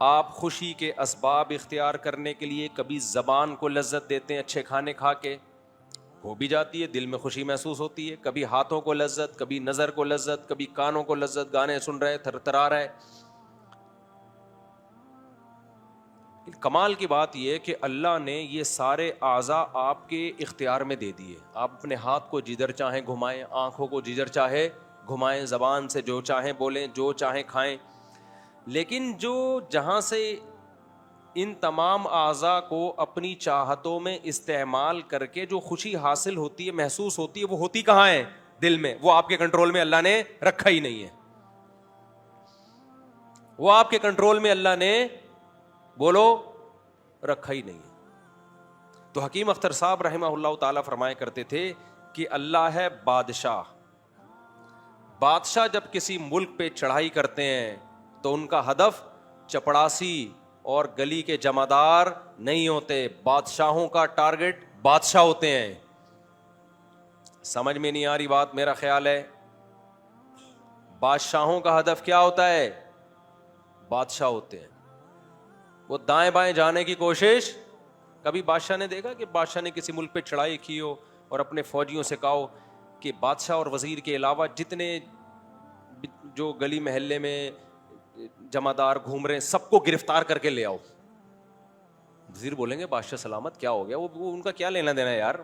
آپ خوشی کے اسباب اختیار کرنے کے لیے کبھی زبان کو لذت دیتے ہیں اچھے کھانے کھا کے، ہو بھی جاتی ہے، دل میں خوشی محسوس ہوتی ہے، کبھی ہاتھوں کو لذت، کبھی نظر کو لذت، کبھی کانوں کو لذت، گانے سن رہے تھر تھرا رہے. کمال کی بات یہ کہ اللہ نے یہ سارے اعضاء آپ کے اختیار میں دے دیے. آپ اپنے ہاتھ کو جدھر چاہیں گھمائیں، آنکھوں کو جدھر چاہے گھمائیں، زبان سے جو چاہیں بولیں، جو چاہیں کھائیں. لیکن جو جہاں سے ان تمام اعضاء کو اپنی چاہتوں میں استعمال کر کے جو خوشی حاصل ہوتی ہے، محسوس ہوتی ہے، وہ ہوتی کہاں ہے؟ دل میں. وہ آپ کے کنٹرول میں اللہ نے رکھا ہی نہیں ہے. وہ آپ کے کنٹرول میں اللہ نے بولو رکھا ہی نہیں ہے. تو حکیم اختر صاحب رحمہ اللہ تعالیٰ فرمایا کرتے تھے کہ اللہ ہے بادشاہ. بادشاہ جب کسی ملک پہ چڑھائی کرتے ہیں تو ان کا ہدف چپڑاسی اور گلی کے جمعدار نہیں ہوتے. بادشاہوں کا ٹارگٹ بادشاہ ہوتے ہیں. سمجھ میں نہیں آ رہی بات؟ میرا خیال ہے بادشاہوں کا ہدف کیا ہوتا ہے؟ بادشاہ ہوتے ہیں. وہ دائیں بائیں جانے کی کوشش. کبھی بادشاہ نے دیکھا کہ بادشاہ نے کسی ملک پہ چڑھائی کی ہو اور اپنے فوجیوں سے کہا ہو کہ بادشاہ اور وزیر کے علاوہ جتنے جو گلی محلے میں جمعدار گھوم رہے ہیں سب کو گرفتار کر کے لے آؤ؟ وزیر بولیں گے بادشاہ سلامت، کیا ہو گیا؟ وہ ان کا کیا لینا دینا ہے یار؟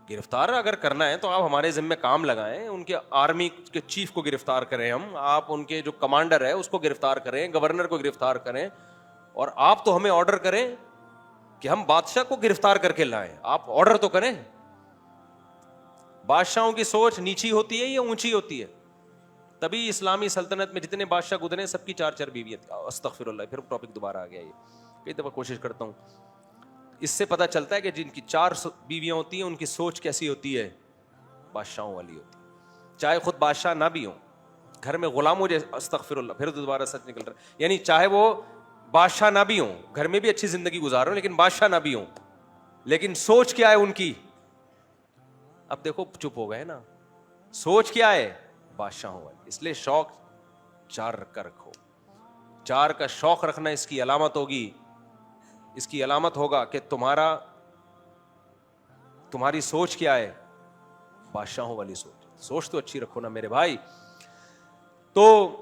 گرفتار اگر کرنا ہے تو آپ ہمارے ذمہ کام لگائیں، ان کے آرمی کے چیف کو گرفتار کریں ہم، آپ ان کے جو کمانڈر ہے اس کو گرفتار کریں، گورنر کو گرفتار کریں، اور آپ تو ہمیں آرڈر کریں کہ ہم بادشاہ کو گرفتار کر کے لائیں. آپ آرڈر تو کریں. بادشاہوں کی سوچ نیچی ہوتی ہے یا اونچی ہوتی ہے؟ تبھی اسلامی سلطنت میں جتنے بادشاہ گزرے سب کی 4 بیویاں. استغفر اللہ، پھر ٹاپک دوبارہ آ گیا. یہ کئی دفعہ کوشش کرتا ہوں. اس سے پتہ چلتا ہے کہ جن کی 4 بیویاں ہوتی ہیں ان کی سوچ کیسی ہوتی ہے؟ بادشاہوں والی ہوتی ہے. چاہے خود بادشاہ نہ بھی ہوں، گھر میں غلام ہو جائے، استغفر اللہ پھر دوبارہ سچ نکل رہا ہے، یعنی چاہے وہ بادشاہ نہ بھی ہوں، گھر میں بھی اچھی زندگی گزار رہے ہوں لیکن بادشاہ نہ بھی ہوں، لیکن سوچ کیا ہے ان کی؟ اب دیکھو چپ ہو گئے نا. سوچ کیا ہے؟ بادشاہوں والی. اس لیے شوق 4 کا رکھو. 4 کا شوق رکھنا اس کی علامت ہوگی، اس کی علامت ہوگا کہ تمہاری سوچ کیا ہے؟ بادشاہوں والی سوچ. سوچ تو اچھی رکھو نا میرے بھائی. تو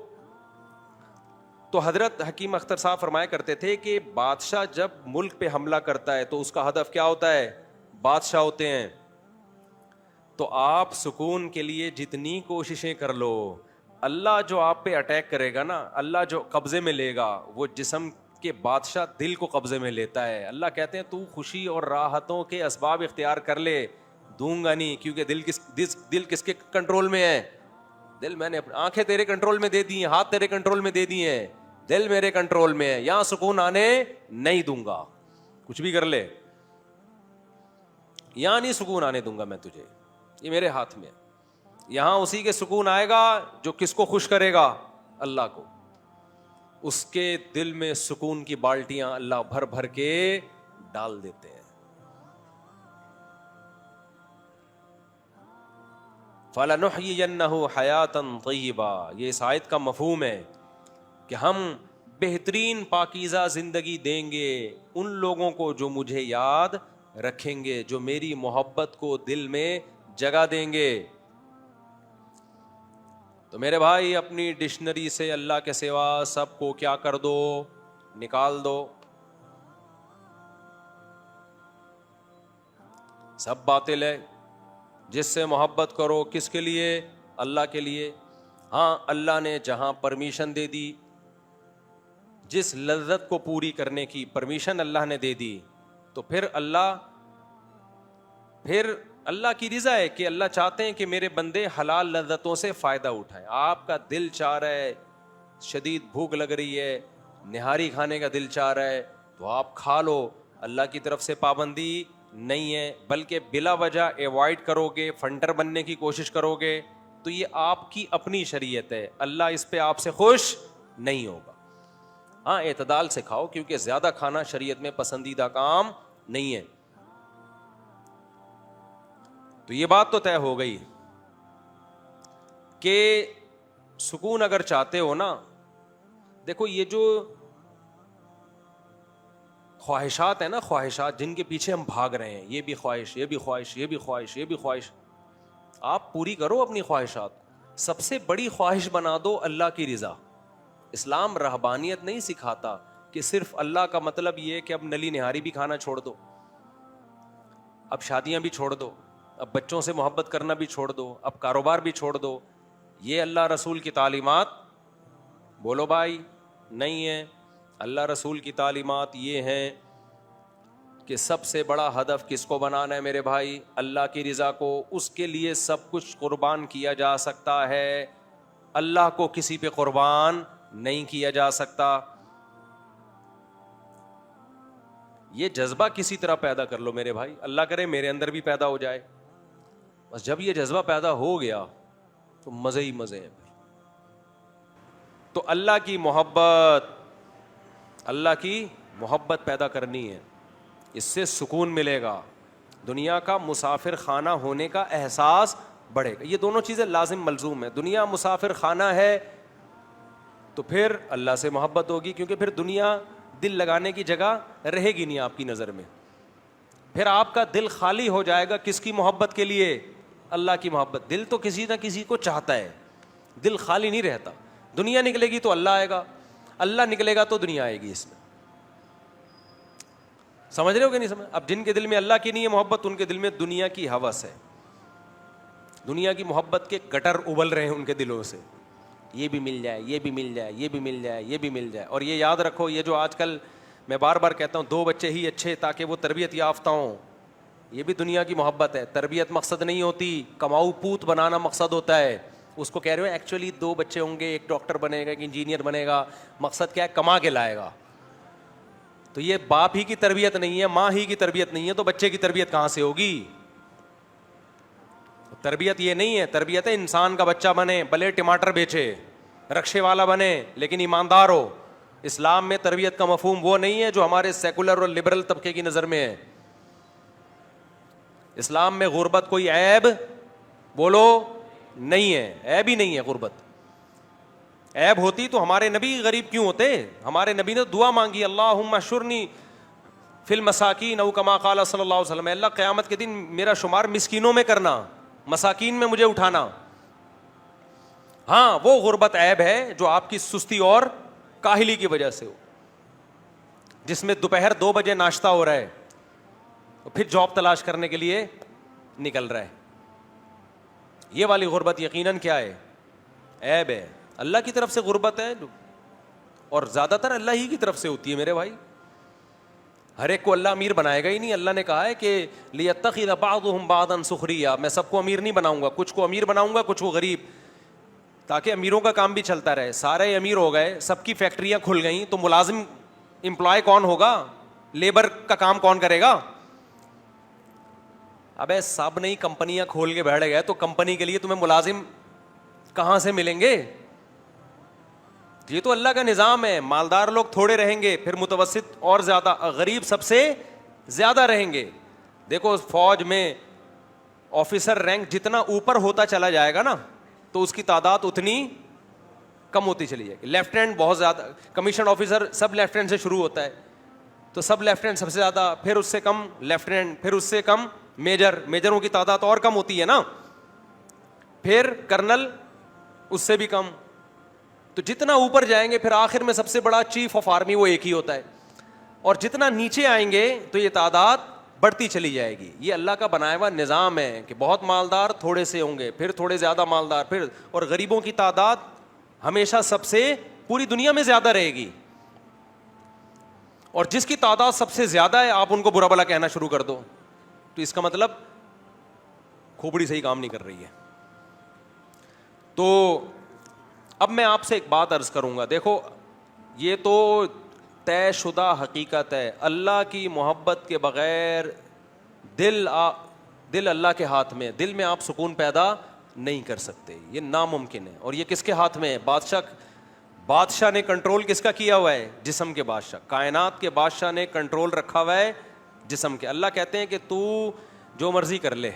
حضرت حکیم اختر صاحب فرمایا کرتے تھے کہ بادشاہ جب ملک پہ حملہ کرتا ہے تو اس کا ہدف کیا ہوتا ہے؟ بادشاہ ہوتے ہیں. تو آپ سکون کے لیے جتنی کوششیں کر لو، اللہ جو آپ پہ اٹیک کرے گا نا، اللہ جو قبضے میں لے گا، وہ جسم کے بادشاہ دل کو قبضے میں لیتا ہے. اللہ کہتے ہیں تو خوشی اور راحتوں کے اسباب اختیار کر لے، دوں گا نہیں. کیونکہ دل کس کے کنٹرول میں ہے؟ دل میں نے آنکھیں تیرے کنٹرول میں دے دی ہیں، ہاتھ تیرے کنٹرول میں دے دیے ہیں، دل میرے کنٹرول میں ہے. یہاں سکون آنے نہیں دوں گا. کچھ بھی کر لے، یہاں نہیں سکون آنے دوں گا میں تجھے. یہ میرے ہاتھ میں. یہاں اسی کے سکون آئے گا جو کس کو خوش کرے گا؟ اللہ کو. اس کے دل میں سکون کی بالٹیاں اللہ بھر بھر کے ڈال دیتے ہیں. فَلَنُحْيِيَنَّهُ حَيَاةً طَيِّبَةً. یہ اس آیت کا مفہوم ہے کہ ہم بہترین پاکیزہ زندگی دیں گے ان لوگوں کو جو مجھے یاد رکھیں گے، جو میری محبت کو دل میں جگہ دیں گے. تو میرے بھائی اپنی ڈکشنری سے اللہ کے سوا سب کو کیا کر دو؟ نکال دو. سب باطل ہے. جس سے محبت کرو کس کے لیے؟ اللہ کے لیے. ہاں اللہ نے جہاں پرمیشن دے دی، جس لذت کو پوری کرنے کی پرمیشن اللہ نے دے دی، تو پھر اللہ کی رضا ہے کہ اللہ چاہتے ہیں کہ میرے بندے حلال لذتوں سے فائدہ اٹھائیں. آپ کا دل چاہ رہا ہے، شدید بھوک لگ رہی ہے، نہاری کھانے کا دل چاہ رہا ہے، تو آپ کھا لو. اللہ کی طرف سے پابندی نہیں ہے، بلکہ بلا وجہ ایوائڈ کرو گے، فنٹر بننے کی کوشش کرو گے تو یہ آپ کی اپنی شریعت ہے. اللہ اس پہ آپ سے خوش نہیں ہوگا. ہاں اعتدال سے کھاؤ، کیونکہ زیادہ کھانا شریعت میں پسندیدہ کام نہیں ہے. تو یہ بات تو طے ہو گئی کہ سکون اگر چاہتے ہو نا دیکھو یہ جو خواہشات ہیں نا، خواہشات جن کے پیچھے ہم بھاگ رہے ہیں، یہ بھی خواہش، یہ بھی خواہش، یہ بھی خواہش، یہ بھی خواہش، آپ پوری کرو اپنی خواہشات. سب سے بڑی خواہش بنا دو اللہ کی رضا. اسلام رہبانیت نہیں سکھاتا کہ صرف اللہ کا مطلب یہ کہ اب نلی نہاری بھی کھانا چھوڑ دو، اب شادیاں بھی چھوڑ دو، اب بچوں سے محبت کرنا بھی چھوڑ دو، اب کاروبار بھی چھوڑ دو. یہ اللہ رسول کی تعلیمات بولو بھائی نہیں ہے. اللہ رسول کی تعلیمات یہ ہیں کہ سب سے بڑا ہدف کس کو بنانا ہے میرے بھائی؟ اللہ کی رضا کو. اس کے لیے سب کچھ قربان کیا جا سکتا ہے، اللہ کو کسی پہ قربان نہیں کیا جا سکتا. یہ جذبہ کسی طرح پیدا کر لو میرے بھائی، اللہ کرے میرے اندر بھی پیدا ہو جائے. بس جب یہ جذبہ پیدا ہو گیا تو مزے ہی مزے ہیں. تو اللہ کی محبت پیدا کرنی ہے، اس سے سکون ملے گا، دنیا کا مسافر خانہ ہونے کا احساس بڑھے گا. یہ دونوں چیزیں لازم ملزوم ہیں. دنیا مسافر خانہ ہے تو پھر اللہ سے محبت ہوگی، کیونکہ پھر دنیا دل لگانے کی جگہ رہے گی نہیں آپ کی نظر میں. پھر آپ کا دل خالی ہو جائے گا کس کی محبت کے لیے؟ اللہ کی محبت. دل تو کسی نہ کسی کو چاہتا ہے، دل خالی نہیں رہتا. دنیا نکلے گی تو اللہ آئے گا، اللہ نکلے گا تو دنیا آئے گی. اس میں سمجھ رہے ہو کہ نہیں سمجھ؟ اب جن کے دل میں اللہ کی نہیں ہے محبت، ان کے دل میں دنیا کی ہوس ہے، دنیا کی محبت کے گٹر ابل رہے ہیں ان کے دلوں سے. یہ بھی مل جائے، یہ بھی مل جائے، یہ بھی مل جائے، یہ بھی مل جائے. اور یہ یاد رکھو، یہ جو آج کل میں بار بار کہتا ہوں 2 بچے ہی اچھے تاکہ وہ تربیت یافتہ ہوں، یہ بھی دنیا کی محبت ہے. تربیت مقصد نہیں ہوتی، کماؤ پوت بنانا مقصد ہوتا ہے. اس کو کہہ رہے ہو ایکچولی 2 بچے ہوں گے، ایک ڈاکٹر بنے گا، ایک انجینئر بنے گا. مقصد کیا ہے؟ کما کے لائے گا. تو یہ باپ ہی کی تربیت نہیں ہے، ماں ہی کی تربیت نہیں ہے، تو بچے کی تربیت کہاں سے ہوگی؟ تربیت یہ نہیں ہے. تربیت ہے انسان کا بچہ بنے، بھلے ٹماٹر بیچے، رکشے والا بنے، لیکن ایماندار ہو. اسلام میں تربیت کا مفہوم وہ نہیں ہے جو ہمارے سیکولر اور لبرل طبقے کی نظر میں ہے. اسلام میں غربت کوئی عیب بولو نہیں ہے، عیب ہی نہیں ہے غربت. عیب ہوتی تو ہمارے نبی غریب کیوں ہوتے؟ ہمارے نبی نے دعا مانگی، اللہم اشرنی فی المساکین او کما قال صلی اللہ علیہ وسلم، اللہ قیامت کے دن میرا شمار مسکینوں میں کرنا، مساکین میں مجھے اٹھانا. ہاں وہ غربت عیب ہے جو آپ کی سستی اور کاہلی کی وجہ سے ہو، جس میں دوپہر 2 بجے ناشتہ ہو رہا ہے، پھر جاب تلاش کرنے کے لیے نکل رہا ہے. یہ والی غربت یقیناً کیا ہے؟ عیب ہے. اللہ کی طرف سے غربت ہے، اور زیادہ تر اللہ ہی کی طرف سے ہوتی ہے میرے بھائی. ہر ایک کو اللہ امیر بنائے گا ہی نہیں. اللہ نے کہا ہے کہ لِيَتَّخِذَ بَعْضُهُمْ بَعْضًا سُخْرِيًّا، میں سب کو امیر نہیں بناؤں گا، کچھ کو امیر بناؤں گا، کچھ کو غریب، تاکہ امیروں کا کام بھی چلتا رہے. سارے امیر ہو گئے، سب کی فیکٹریاں کھل گئیں، تو ملازم امپلائی کون ہوگا؟ لیبر کا کام کون کرے گا؟ ابے سب نہیں کمپنیاں کھول کے بیٹھ گئے تو کمپنی کے لیے تمہیں ملازم کہاں سے ملیں گے؟ یہ تو اللہ کا نظام ہے. مالدار لوگ تھوڑے رہیں گے، پھر متوسط اور زیادہ، غریب سب سے زیادہ رہیں گے. دیکھو فوج میں آفیسر رینک جتنا اوپر ہوتا چلا جائے گا نا تو اس کی تعداد اتنی کم ہوتی چلی جائے گی. لیفٹیننٹ بہت زیادہ، کمیشن آفیسر سب لیفٹیننٹ سے شروع ہوتا ہے، تو سب لیفٹیننٹ سب سے زیادہ، پھر اس سے کم لیفٹیننٹ، پھر اس سے کم میجر، میجروں کی تعداد اور کم ہوتی ہے نا، پھر کرنل اس سے بھی کم. تو جتنا اوپر جائیں گے پھر آخر میں سب سے بڑا چیف آف آرمی وہ ایک ہی ہوتا ہے. اور جتنا نیچے آئیں گے تو یہ تعداد بڑھتی چلی جائے گی. یہ اللہ کا بنایا ہوا نظام ہے کہ بہت مالدار تھوڑے سے ہوں گے، پھر تھوڑے زیادہ مالدار، پھر، اور غریبوں کی تعداد ہمیشہ سب سے پوری دنیا میں زیادہ رہے گی. اور جس کی تعداد سب سے زیادہ ہے آپ ان کو برا بھلا کہنا شروع کر دو تو اس کا مطلب کھوپڑی صحیح کام نہیں کر رہی ہے. تو اب میں آپ سے ایک بات عرض کروں گا. دیکھو یہ تو طے شدہ حقیقت ہے، اللہ کی محبت کے بغیر دل اللہ کے ہاتھ میں، دل میں آپ سکون پیدا نہیں کر سکتے، یہ ناممکن ہے. اور یہ کس کے ہاتھ میں ہے؟ بادشاہ نے کنٹرول کس کا کیا ہوا ہے؟ جسم کے بادشاہ، کائنات کے بادشاہ نے کنٹرول رکھا ہوا ہے جسم کے. اللہ کہتے ہیں کہ تو جو مرضی کر لے،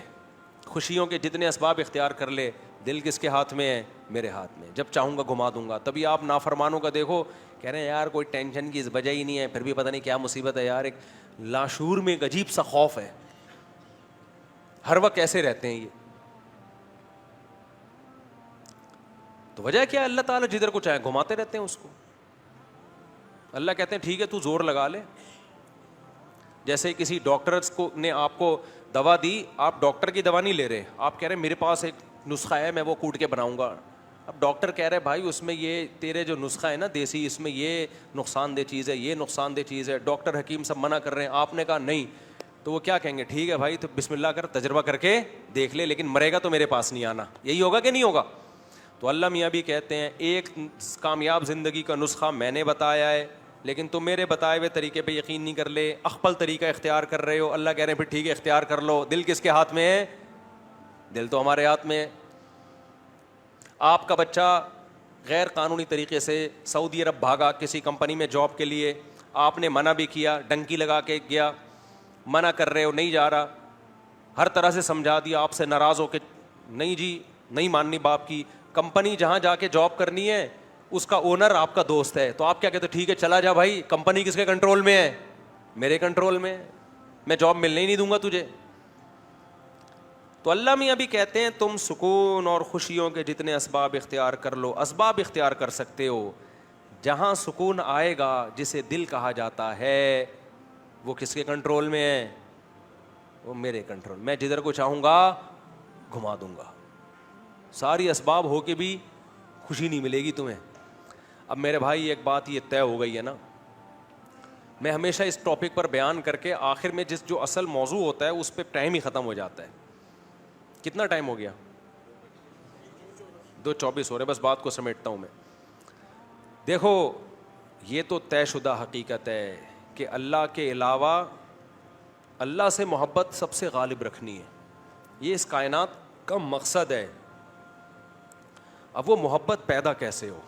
خوشیوں کے جتنے اسباب اختیار کر لے، دل کس کے ہاتھ میں ہے؟ میرے ہاتھ میں. جب چاہوں گا گھما دوں گا. تبھی آپ نافرمانوں کا دیکھو, کہہ رہے ہیں یار کوئی ٹینشن کی وجہ ہی نہیں ہے, پھر بھی پتہ نہیں کیا مصیبت ہے یار. ایک لاشعور میں ایک عجیب سا خوف ہے, ہر وقت ایسے رہتے ہیں یہ. تو وجہ کیا ہے؟ اللہ تعالیٰ جدھر کو چاہے گھماتے رہتے ہیں اس کو. اللہ کہتے ہیں ٹھیک ہے تو زور لگا لے. جیسے کسی ڈاکٹرز کو نے آپ کو دوا دی, آپ ڈاکٹر کی دوا نہیں لے رہے, آپ کہہ رہے ہیں میرے پاس ایک نسخہ ہے میں وہ کوٹ کے بناؤں گا. اب ڈاکٹر کہہ رہے بھائی اس میں یہ تیرے جو نسخہ ہے نا دیسی, اس میں یہ نقصان دہ چیز ہے, یہ نقصان دہ چیز ہے. ڈاکٹر حکیم سب منع کر رہے ہیں, آپ نے کہا نہیں, تو وہ کیا کہیں گے؟ ٹھیک ہے بھائی تو بسم اللہ کر, تجربہ کر کے دیکھ لے, لیکن مرے گا تو میرے پاس نہیں آنا. یہی ہوگا کہ نہیں ہوگا؟ تو اللہ میاں بھی کہتے ہیں ایک کامیاب زندگی کا نسخہ میں نے بتایا ہے, لیکن تم میرے بتائے ہوئے طریقے پہ یقین نہیں کر لے, اخپل طریقہ اختیار کر رہے ہو. اللہ کہہ رہے ہیں پھر ٹھیک ہے اختیار کر لو. دل کس کے ہاتھ میں ہے؟ دل تو ہمارے ہاتھ میں ہے. آپ کا بچہ غیر قانونی طریقے سے سعودی عرب بھاگا کسی کمپنی میں جاب کے لیے, آپ نے منع بھی کیا, ڈنکی لگا کے گیا, منع کر رہے ہو نہیں جا رہا, ہر طرح سے سمجھا دیا, آپ سے ناراض ہو کے نہیں جی نہیں ماننی باپ کی. کمپنی جہاں جا کے جاب کرنی ہے اس کا اونر آپ کا دوست ہے, تو آپ کیا کہتے ہیں؟ ٹھیک ہے چلا جا بھائی, کمپنی کس کے کنٹرول میں ہے؟ میرے کنٹرول میں, میں جاب ملنے ہی نہیں دوں گا تجھے. تو اللہ میاں بھی کہتے ہیں تم سکون اور خوشیوں کے جتنے اسباب اختیار کر لو. اسباب اختیار کر سکتے ہو, جہاں سکون آئے گا جسے دل کہا جاتا ہے وہ کس کے کنٹرول میں ہے؟ وہ میرے کنٹرول. میں جدھر کو چاہوں گا گھما دوں گا. ساری اسباب ہو کے بھی خوشی نہیں ملے گی تمہیں. اب میرے بھائی ایک بات یہ طے ہو گئی ہے نا, میں ہمیشہ اس ٹاپک پر بیان کر کے آخر میں جو اصل موضوع ہوتا ہے اس پہ ٹائم ہی ختم ہو جاتا ہے. کتنا ٹائم ہو گیا؟ 2:24 ہو رہے, بس بات کو سمیٹتا ہوں میں. دیکھو یہ تو طے شدہ حقیقت ہے کہ اللہ کے علاوہ اللہ سے محبت سب سے غالب رکھنی ہے. یہ اس کائنات کا مقصد ہے. اب وہ محبت پیدا کیسے ہو؟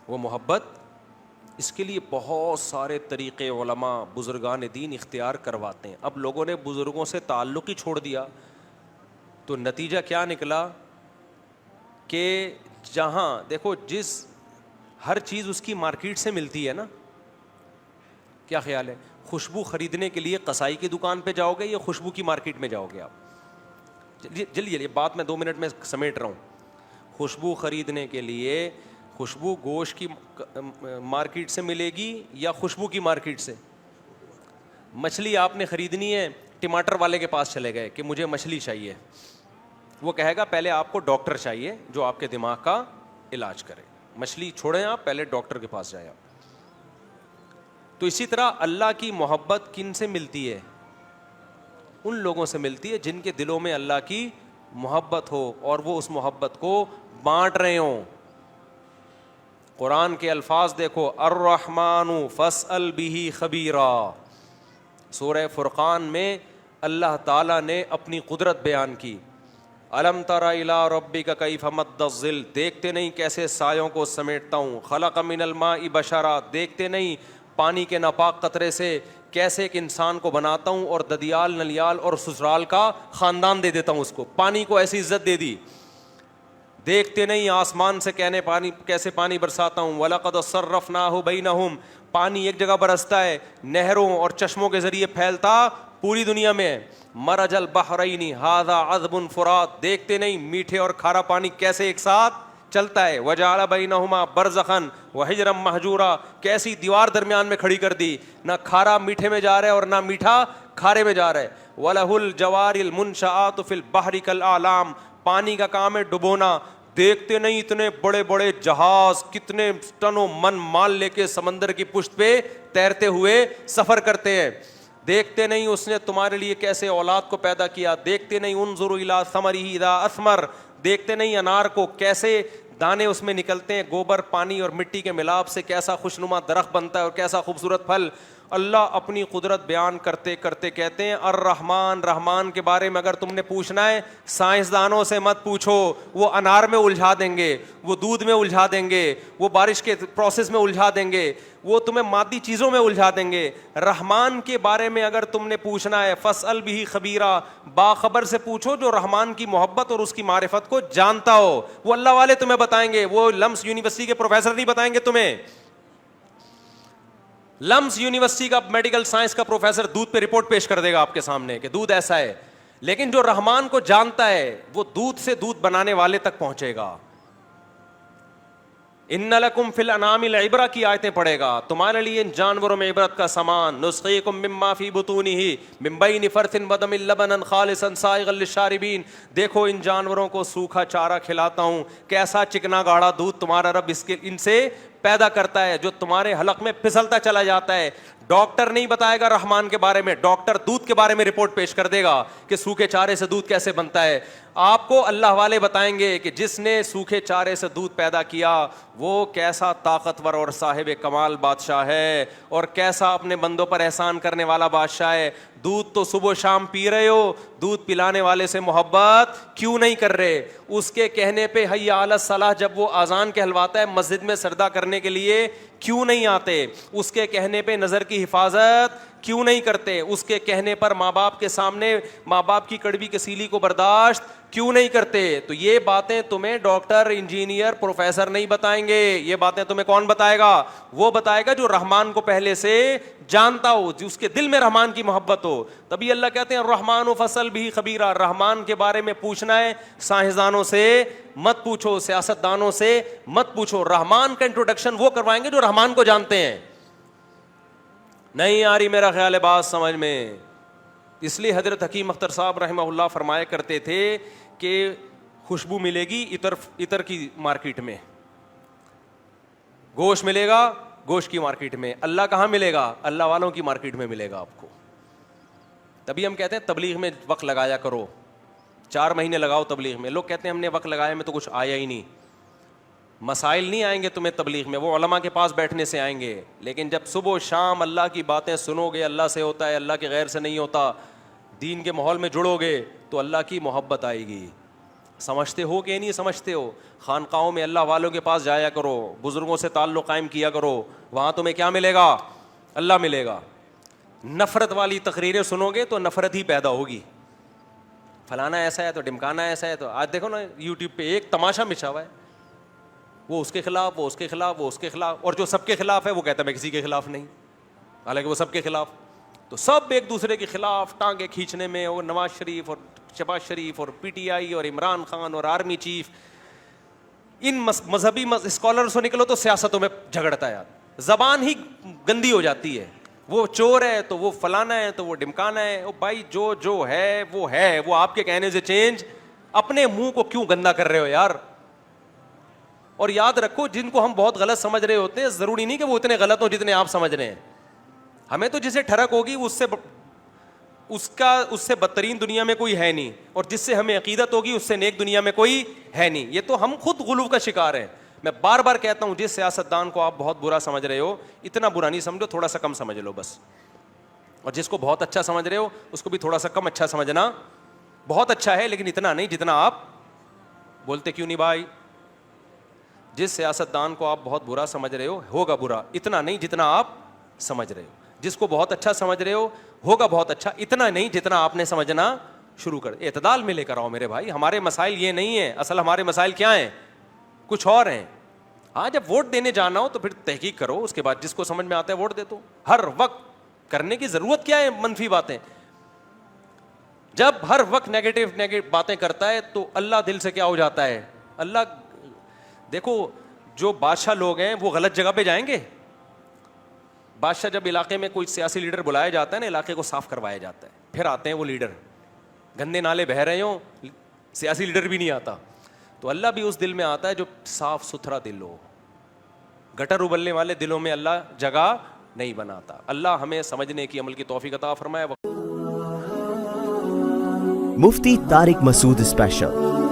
وہ محبت, اس کے لیے بہت سارے طریقے علماء بزرگان دین اختیار کرواتے ہیں. اب لوگوں نے بزرگوں سے تعلق ہی چھوڑ دیا تو نتیجہ کیا نکلا کہ جہاں دیکھو جس ہر چیز اس کی مارکیٹ سے ملتی ہے نا, کیا خیال ہے؟ خوشبو خریدنے کے لیے قصائی کی دکان پہ جاؤ گے یا خوشبو کی مارکیٹ میں جاؤ گے آپ؟ جلدی بات میں 2 منٹ میں سمیٹ رہا ہوں. خوشبو خریدنے کے لیے خوشبو گوشت کی مارکیٹ سے ملے گی یا خوشبو کی مارکیٹ سے؟ مچھلی آپ نے خریدنی ہے, ٹماٹر والے کے پاس چلے گئے کہ مجھے مچھلی چاہیے, وہ کہے گا پہلے آپ کو ڈاکٹر چاہیے جو آپ کے دماغ کا علاج کرے. مچھلی چھوڑیں آپ, پہلے ڈاکٹر کے پاس جائیں آپ. تو اسی طرح اللہ کی محبت کن سے ملتی ہے؟ ان لوگوں سے ملتی ہے جن کے دلوں میں اللہ کی محبت ہو اور وہ اس محبت کو بانٹ رہے ہوں. قرآن کے الفاظ دیکھو, الرحمن فاسأل بہ خبیرا. سورہ فرقان میں اللہ تعالیٰ نے اپنی قدرت بیان کی. الم تر الی ربک کیف مد الظل, دیکھتے نہیں کیسے سایوں کو سمیٹتا ہوں. خلق من الماء بشرا, دیکھتے نہیں پانی کے ناپاک قطرے سے کیسے ایک انسان کو بناتا ہوں اور ددیال نلیال اور سسرال کا خاندان دے دیتا ہوں اس کو. پانی کو ایسی عزت دے دی. دیکھتے نہیں آسمان سے کیسے پانی برساتا ہوں. وَلَقَدْ صَرَّفْنَاهُ بَيْنَهُمْ, پانی ایک جگہ برستا ہے, نہروں اور چشموں کے ذریعے پھیلتا پوری دنیا میں. مرج البحرین ھذا عذب فرات, دیکھتے نہیں میٹھے اور کھارا پانی کیسے ایک ساتھ چلتا ہے. وجعل بینہما برزخا وحجرا مہجورا, کیسی دیوار درمیان میں کھڑی کر دی, نہ کھارا میٹھے میں جا رہا ہے اور نہ میٹھا کھارے میں جا رہا ہے. وَلَهُ الْجَوَارِ الْمُنشَآتُ فِي الْبَحْرِ كَالْأَعْلَامِ, پانی کا کام ہے ڈبونا. دیکھتے نہیں اتنے بڑے بڑے جہاز کتنے ٹنوں من مال لے کے سمندر کی پشت پہ تیرتے ہوئے سفر کرتے ہیں. دیکھتے نہیں اس نے تمہارے لیے کیسے اولاد کو پیدا کیا. دیکھتے نہیں انظروا الی ثمرہ اذا اثمر, دیکھتے نہیں انار کو کیسے دانے اس میں نکلتے ہیں, گوبر پانی اور مٹی کے ملاپ سے کیسا خوشنما درخت بنتا ہے اور کیسا خوبصورت پھل. اللہ اپنی قدرت بیان کرتے کرتے کہتے ہیں الرحمن، رحمان کے بارے میں اگر تم نے پوچھنا ہے سائنسدانوں سے مت پوچھو، وہ انار میں الجھا دیں گے، وہ دودھ میں الجھا دیں گے، وہ بارش کے پروسیس میں الجھا دیں گے، وہ تمہیں مادی چیزوں میں الجھا دیں گے۔ رحمان کے بارے میں اگر تم نے پوچھنا ہے فاسأل بہ خبیرا، باخبر سے پوچھو جو رحمان کی محبت اور اس کی معرفت کو جانتا ہو، وہ اللہ والے تمہیں بتائیں گے، وہ لمس یونیورسٹی کے پروفیسر نہیں بتائیں گے تمہیں۔ لمس یونیورسٹی کا میڈیکل سائنس کا پروفیسر دودھ پہ رپورٹ پیش کر دے گا آپ کے سامنے کہ دودھ ایسا ہے، لیکن جو رحمان کو جانتا ہے وہ دودھ سے دودھ بنانے والے تک پہنچے گا۔ ان لکم فی الانعام العبرہ کی آیتیں پڑھے گا، تمہارے لیے ان جانوروں میں عبرت کا سامان، نسقیکم مما فی بطونہ من بین فرث ودم لبنا خالصا سائغا للشاربین، دیکھو ان جانوروں کو سوکھا چارہ کھلاتا ہوں، کیسا چکنا گاڑھا دودھ تمہارا رب ان سے پیدا کرتا ہے جو تمہارے حلق میں پھسلتا چلا جاتا ہے۔ ڈاکٹر نہیں بتائے گا رحمان کے بارے میں، ڈاکٹر دودھ کے بارے میں رپورٹ پیش کر دے گا کہ سوکھے چارے سے دودھ کیسے بنتا ہے۔ آپ کو اللہ والے بتائیں گے کہ جس نے سوکھے چارے سے دودھ پیدا کیا وہ کیسا طاقتور اور صاحب کمال بادشاہ ہے، اور کیسا اپنے بندوں پر احسان کرنے والا بادشاہ ہے۔ دودھ تو صبح و شام پی رہے ہو، دودھ پلانے والے سے محبت کیوں نہیں کر رہے؟ اس کے کہنے پہ حی علی الصلاح جب وہ اذان کہلواتا ہے مسجد میں سجدہ کرنے کے لیے کیوں نہیں آتے؟ اس کے کہنے پہ نظر کی حفاظت کیوں نہیں کرتے؟ اس کے کہنے پر ماں باپ کے سامنے ماں باپ کی کڑوی کسیلی کو برداشت کیوں نہیں کرتے؟ تو یہ باتیں تمہیں ڈاکٹر، انجینئر، پروفیسر نہیں بتائیں گے، یہ باتیں تمہیں کون بتائے گا؟ وہ بتائے گا جو رحمان کو پہلے سے جانتا ہو، جس کے دل میں رحمان کی محبت ہو۔ تبھی اللہ کہتے ہیں الرحمن فاسأل بہ خبیرا، رحمان کے بارے میں پوچھنا ہے سائنسدانوں سے مت پوچھو، سیاستدانوں سے مت پوچھو، رحمان کا انٹروڈکشن وہ کروائیں گے جو رحمان کو جانتے ہیں۔ نہیں آ رہی میرا خیال ہے بات سمجھ میں؟ اس لیے حضرت حکیم اختر صاحب رحمہ اللہ فرمایا کرتے تھے کہ خوشبو ملے گی عطر کی مارکیٹ میں، گوشت ملے گا گوشت کی مارکیٹ میں، اللہ کہاں ملے گا؟ اللہ والوں کی مارکیٹ میں ملے گا آپ کو۔ تبھی ہم کہتے ہیں تبلیغ میں وقت لگایا کرو، 4 مہینے لگاؤ تبلیغ میں۔ لوگ کہتے ہیں ہم نے وقت لگایا میں تو کچھ آیا ہی نہیں۔ مسائل نہیں آئیں گے تمہیں تبلیغ میں، وہ علماء کے پاس بیٹھنے سے آئیں گے، لیکن جب صبح و شام اللہ کی باتیں سنو گے، اللہ سے ہوتا ہے، اللہ کے غیر سے نہیں ہوتا، دین کے ماحول میں جڑو گے تو اللہ کی محبت آئے گی۔ سمجھتے ہو کہ نہیں سمجھتے ہو؟ خانقاہوں میں اللہ والوں کے پاس جایا کرو، بزرگوں سے تعلق قائم کیا کرو، وہاں تمہیں کیا ملے گا؟ اللہ ملے گا۔ نفرت والی تقریریں سنو گے تو نفرت ہی پیدا ہوگی، فلانا ایسا ہے تو ڈمکانا ایسا ہے۔ تو آج دیکھو نا یوٹیوب پہ ایک تماشا مچا ہوا ہے، وہ اس کے خلاف، وہ اس کے خلاف، وہ اس کے خلاف، اور جو سب کے خلاف ہے وہ کہتا ہے میں کسی کے خلاف نہیں، حالانکہ وہ سب کے خلاف۔ تو سب ایک دوسرے کے خلاف ٹانگیں کھینچنے میں، اور نواز شریف اور شہباز شریف اور پی ٹی آئی اور عمران خان اور آرمی چیف، ان مذہبی اسکالر سے نکلو تو سیاستوں میں جھگڑتا ہے یار، زبان ہی گندی ہو جاتی ہے۔ وہ چور ہے تو وہ فلانا ہے تو وہ ڈمکانا ہے۔ او بھائی جو ہے وہ آپ کے کہنے سے چینج، اپنے منہ کو کیوں گندا کر رہے ہو یار؟ اور یاد رکھو جن کو ہم بہت غلط سمجھ رہے ہوتے ہیں ضروری نہیں کہ وہ اتنے غلط ہوں جتنے آپ سمجھ رہے ہیں۔ ہمیں تو جسے ٹھڑک ہوگی اس سے بدترین دنیا میں کوئی ہے نہیں، اور جس سے ہمیں عقیدت ہوگی اس سے نیک دنیا میں کوئی ہے نہیں۔ یہ تو ہم خود غلو کا شکار ہیں۔ میں بار بار کہتا ہوں جس سیاستدان کو آپ بہت برا سمجھ رہے ہو اتنا برا نہیں سمجھو، تھوڑا سا کم سمجھ لو بس، اور جس کو بہت اچھا سمجھ رہے ہو اس کو بھی تھوڑا سا کم اچھا سمجھنا۔ بہت اچھا ہے لیکن اتنا نہیں جتنا آپ بولتے کیوں نہیں بھائی؟ جس سیاستدان کو آپ بہت برا سمجھ رہے ہو ہوگا برا، اتنا نہیں جتنا آپ سمجھ رہے ہو۔ جس کو بہت اچھا سمجھ رہے ہو ہوگا بہت اچھا، اتنا نہیں جتنا آپ نے سمجھنا شروع کر۔ اعتدال میں لے کر آؤ میرے بھائی، ہمارے مسائل یہ نہیں ہیں، اصل ہمارے مسائل کیا ہیں؟ کچھ اور ہیں۔ ہاں جب ووٹ دینے جانا ہو تو پھر تحقیق کرو، اس کے بعد جس کو سمجھ میں آتا ہے ووٹ دے دو۔ ہر وقت کرنے کی ضرورت کیا ہے منفی باتیں؟ جب ہر وقت نیگیٹو باتیں کرتا ہے تو اللہ دل سے کیا ہو جاتا ہے؟ اللہ دیکھو جو بادشاہ لوگ ہیں وہ غلط جگہ پہ جائیں گے؟ بادشاہ جب علاقے میں کوئی سیاسی لیڈر بلایا جاتا ہے نا، علاقے کو صاف کروایا جاتا ہے، پھر آتے ہیں وہ لیڈر، گندے نالے بہہ رہے ہوں سیاسی لیڈر بھی نہیں آتا، تو اللہ بھی اس دل میں آتا ہے جو صاف ستھرا دل ہو۔ گٹر ابلنے والے دلوں میں اللہ جگہ نہیں بناتا۔ اللہ ہمیں سمجھنے کی عمل کی توفیق عطا فرمائے۔ Mufti Tariq Masood Special.